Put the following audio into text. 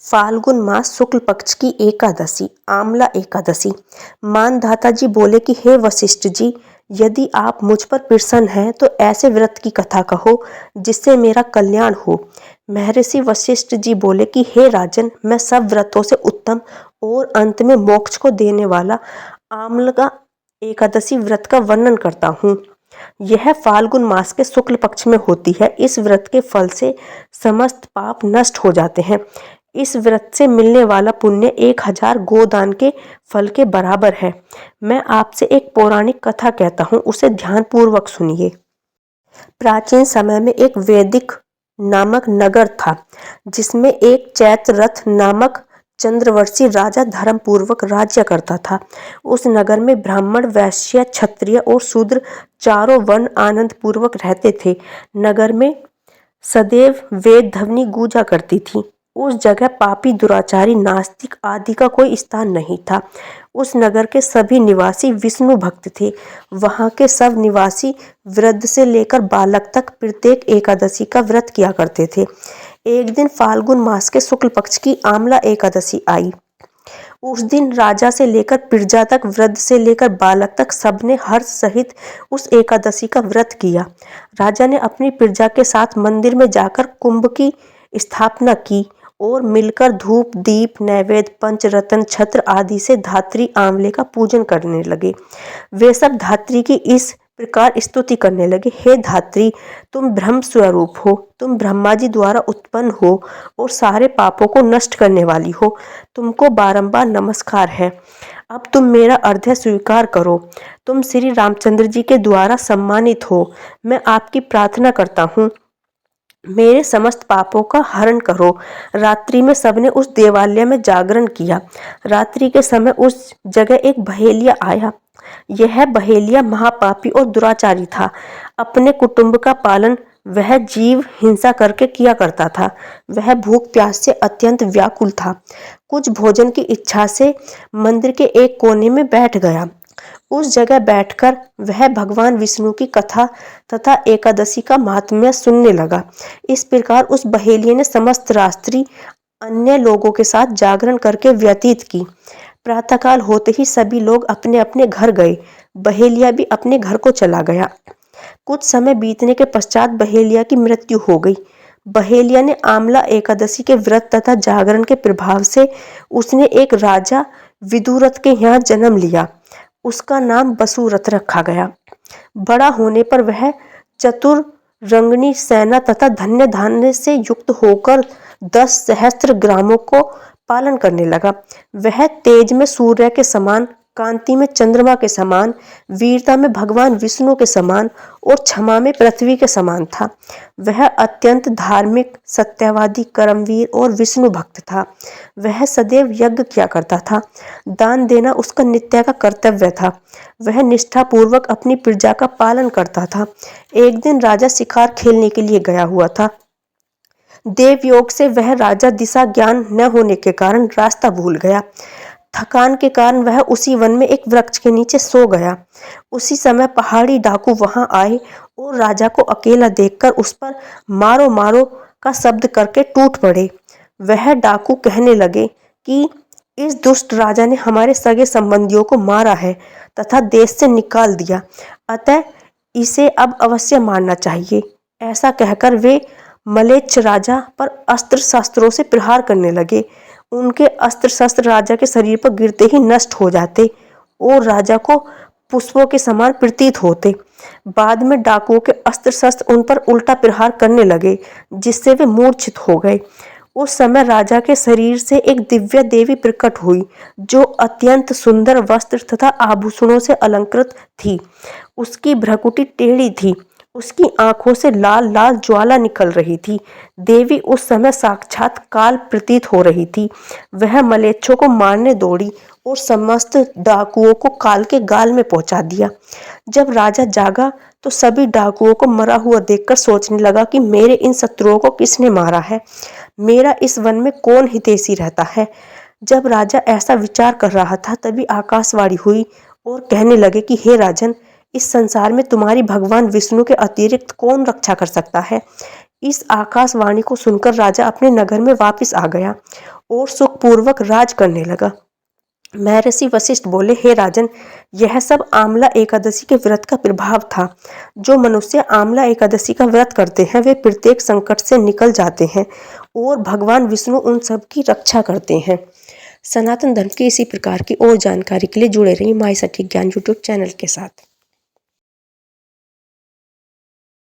फाल्गुन मास शुक्ल पक्ष की एकादशी आमला एकादशी। मानधाता जी बोले कि हे वशिष्ठ जी, यदि आप मुझ पर प्रसन्न हैं तो ऐसे व्रत की कथा कहो जिससे मेरा कल्याण हो। महर्षि वशिष्ठ जी बोले कि हे राजन, मैं सब व्रतों से उत्तम और अंत में मोक्ष को देने वाला आमला एकादशी व्रत का वर्णन करता हूँ। यह फाल्गुन मास के शुक्ल पक्ष में होती है। इस व्रत के फल से समस्त पाप नष्ट हो जाते हैं। इस व्रत से मिलने वाला पुण्य 1000 गोदान के फल के बराबर है। मैं आपसे एक पौराणिक कथा कहता हूँ, उसे ध्यानपूर्वक सुनिए। प्राचीन समय में एक वैदिक नामक नगर था, जिसमें एक चैत्ररथ नामक चंद्रवर्षी राजा धर्मपूर्वक राज्य करता था। उस नगर में ब्राह्मण, वैश्य, क्षत्रिय और शूद्र चारों वर्ण आनंद पूर्वक रहते थे। नगर में सदैव वेद ध्वनि गूंजा करती थी। उस जगह पापी, दुराचारी, नास्तिक आदि का कोई स्थान नहीं था। उस नगर के सभी निवासी विष्णु भक्त थे। वहाँ के सब निवासी वृद्ध से लेकर बालक तक प्रत्येक एकादशी का व्रत किया करते थे। एक दिन फाल्गुन मास के शुक्ल पक्ष की आमला एकादशी आई। उस दिन राजा से लेकर प्रजा तक, वृद्ध से लेकर बालक तक सबने हर्ष सहित उस एकादशी का व्रत किया। राजा ने अपनी प्रजा के साथ मंदिर में जाकर कुंभ की स्थापना की और मिलकर धूप, दीप, नैवेद्य, पंचरत्न, छत्र आदि से धात्री आंवले का पूजन करने लगे। वे सब धात्री की इस प्रकार स्तुति करने लगे, हे धात्री, तुम ब्रह्म स्वरूप हो, तुम ब्रह्मा जी द्वारा उत्पन्न हो और सारे पापों को नष्ट करने वाली हो। तुमको बारंबार नमस्कार है। अब तुम मेरा अर्घ्य स्वीकार करो। तुम श्री रामचंद्र जी के द्वारा सम्मानित हो। मैं आपकी प्रार्थना करता हूँ, मेरे समस्त पापों का हरण करो। रात्रि में सबने उस देवालय में जागरण किया। रात्रि के समय उस जगह एक बहेलिया आया। यह बहेलिया महापापी और दुराचारी था। अपने कुटुंब का पालन वह जीव हिंसा करके किया करता था। वह भूख प्यास से अत्यंत व्याकुल था। कुछ भोजन की इच्छा से मंदिर के एक कोने में बैठ गया। उस जगह बैठकर वह भगवान विष्णु की कथा तथा एकादशी का महात्म्य सुनने लगा। इस प्रकार उस बहेलिये ने समस्त रात्रि अन्य लोगों के साथ जागरण करके व्यतीत की। प्रातःकाल होते ही सभी लोग अपने अपने घर गए। बहेलिया भी अपने घर को चला गया। कुछ समय बीतने के पश्चात बहेलिया की मृत्यु हो गई। बहेलिया ने आमला एकादशी के व्रत तथा जागरण के प्रभाव से उसने एक राजा विदुरथ के यहाँ जन्म लिया। उसका नाम बसुरथ रखा गया। बड़ा होने पर वह चतुर, रंगनी सेना तथा धन्य धान्य से युक्त होकर 10 सहस्त्र ग्रामों को पालन करने लगा। वह तेज में सूर्य के समान, कांति में चंद्रमा के समान, वीरता में भगवान विष्णु के समान और क्षमा में पृथ्वी के समान था। वह अत्यंत धार्मिक, सत्यवादी, कर्मवीर और विष्णु भक्त था। वह सदैव यज्ञ किया करता था। दान देना उसका नित्य का कर्तव्य था। वह निष्ठापूर्वक अपनी प्रजा का पालन करता था। एक दिन राजा शिकार खेलने के लिए गया हुआ था। देव योग से वह राजा दिशा ज्ञान न होने के कारण रास्ता भूल गया। थकान के कारण वह उसी वन में एक वृक्ष के नीचे सो गया। उसी समय पहाड़ी डाकू वहां आए और राजा को अकेला देखकर उस पर मारो मारो का शब्द करके टूट पड़े। वह डाकू कहने लगे कि इस दुष्ट राजा ने हमारे सगे संबंधियों को मारा है तथा देश से निकाल दिया, अतः इसे अब अवश्य मारना चाहिए। ऐसा कहकर वे मलेच्छ राजा पर अस्त्र शस्त्रों से प्रहार करने लगे। उनके अस्त्र शस्त्र राजा के शरीर पर गिरते ही नष्ट हो जाते और राजा को पुष्पों के समान प्रतीत होते। बाद में डाकुओं के अस्त्र शस्त्र उन पर उल्टा प्रहार करने लगे, जिससे वे मूर्छित हो गए। उस समय राजा के शरीर से एक दिव्य देवी प्रकट हुई, जो अत्यंत सुंदर वस्त्र तथा आभूषणों से अलंकृत थी। उसकी भ्रुकुटी टेढ़ी थी। उसकी आंखों से लाल लाल ज्वाला निकल रही थी। देवी उस समय साक्षात काल प्रतीत हो रही थी। वह मलेच्छों को मारने दौड़ी और समस्त डाकुओं को काल के गाल में पहुंचा दिया। जब राजा जागा तो सभी डाकुओं को मरा हुआ देखकर सोचने लगा कि मेरे इन शत्रुओं को किसने मारा है, मेरा इस वन में कौन हितैषी रहता है। जब राजा ऐसा विचार कर रहा था, तभी आकाशवाणी हुई और कहने लगे कि हे राजन, इस संसार में तुम्हारी भगवान विष्णु के अतिरिक्त कौन रक्षा कर सकता है। इस आकाशवाणी को सुनकर राजा अपने नगर में वापस आ गया और सुखपूर्वक राज करने लगा। महर्षि वशिष्ठ बोले, हे राजन, यह सब आमला एकादशी के व्रत का प्रभाव था। जो मनुष्य आमला एकादशी का व्रत करते हैं वे प्रत्येक संकट से निकल जाते हैं और भगवान विष्णु उन सब की रक्षा करते हैं। सनातन धर्म की इसी प्रकार की और जानकारी के लिए जुड़े रहिए माई सटीक ज्ञान यूट्यूब चैनल के साथ।